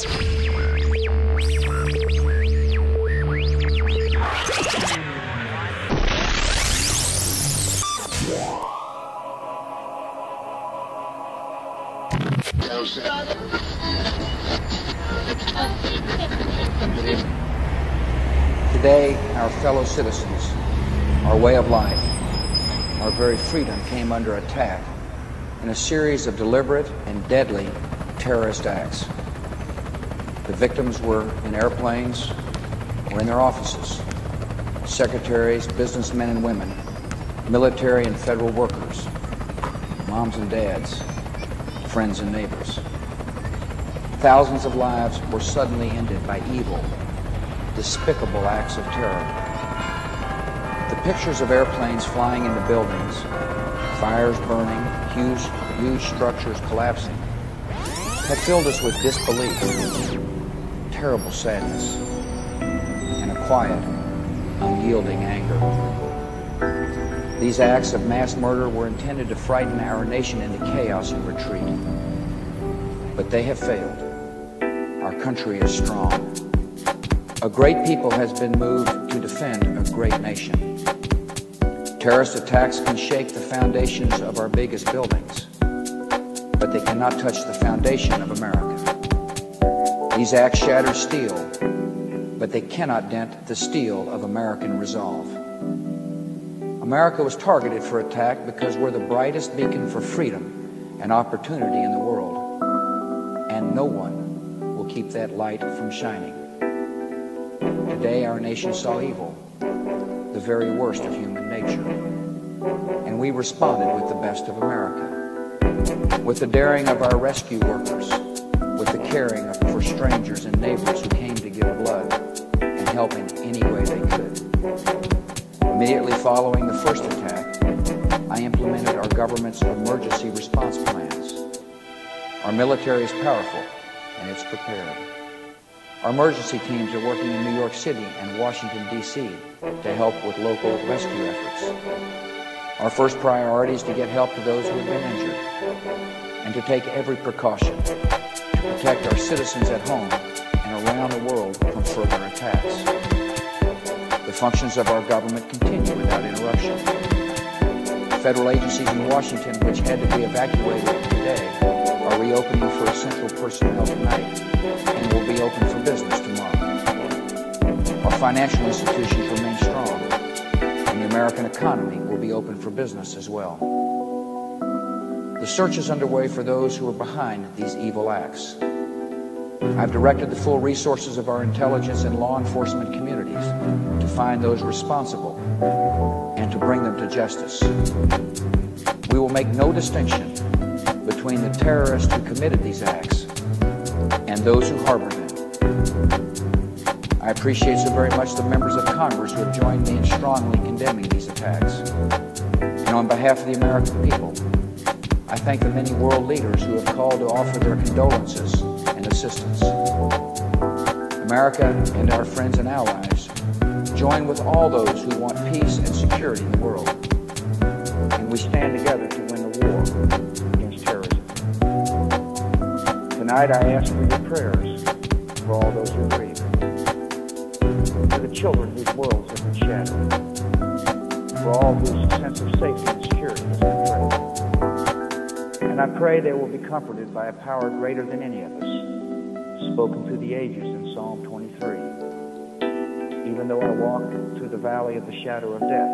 Today, our fellow citizens, our way of life, our very freedom came under attack in a series of deliberate and deadly terrorist acts. The victims were in airplanes or in their offices, secretaries, businessmen and women, military and federal workers, moms and dads, friends and neighbors. Thousands of lives were suddenly ended by evil, despicable acts of terror. The pictures of airplanes flying into buildings, fires burning, huge structures collapsing, have filled us with disbelief, terrible sadness, and a quiet, unyielding anger. These acts of mass murder were intended to frighten our nation into chaos and retreat. But they have failed. Our country is strong. A great people has been moved to defend a great nation. Terrorist attacks can shake the foundations of our biggest buildings, but they cannot touch the foundation of America. These acts shatter steel, but they cannot dent the steel of American resolve. America was targeted for attack because we're the brightest beacon for freedom and opportunity in the world, and no one will keep that light from shining. Today, our nation saw evil, the very worst of human nature, and we responded with the best of America, with the daring of our rescue workers, with the caring for strangers and neighbors who came to give blood and help in any way they could. Immediately following the first attack, I implemented our government's emergency response plans. Our military is powerful, and it's prepared. Our emergency teams are working in New York City and Washington, D.C. to help with local rescue efforts. Our first priority is to get help to those who have been injured and to take every precaution to protect our citizens at home and around the world from further attacks. The functions of our government continue without interruption. Federal agencies in Washington, which had to be evacuated today, are reopening for essential personnel tonight and will be open for business tomorrow. Our financial institutions remain strong, and the American economy will be open for business as well. The search is underway for those who are behind these evil acts. I've directed the full resources of our intelligence and law enforcement communities to find those responsible and to bring them to justice. We will make no distinction between the terrorists who committed these acts and those who harbor them. I appreciate so very much the members of Congress who have joined me in strongly condemning these attacks. And on behalf of the American people, I thank the many world leaders who have called to offer their condolences and assistance. America and our friends and allies join with all those who want peace and security in the world, and we stand together to win the war against terrorism. Tonight I ask for your prayers for all those who grieve, for the children whose worlds have been shattered, for all whose sense of safety and security has been threatened. And I pray they will be comforted by a power greater than any of us, spoken through the ages in Psalm 23. Even though I walk through the valley of the shadow of death,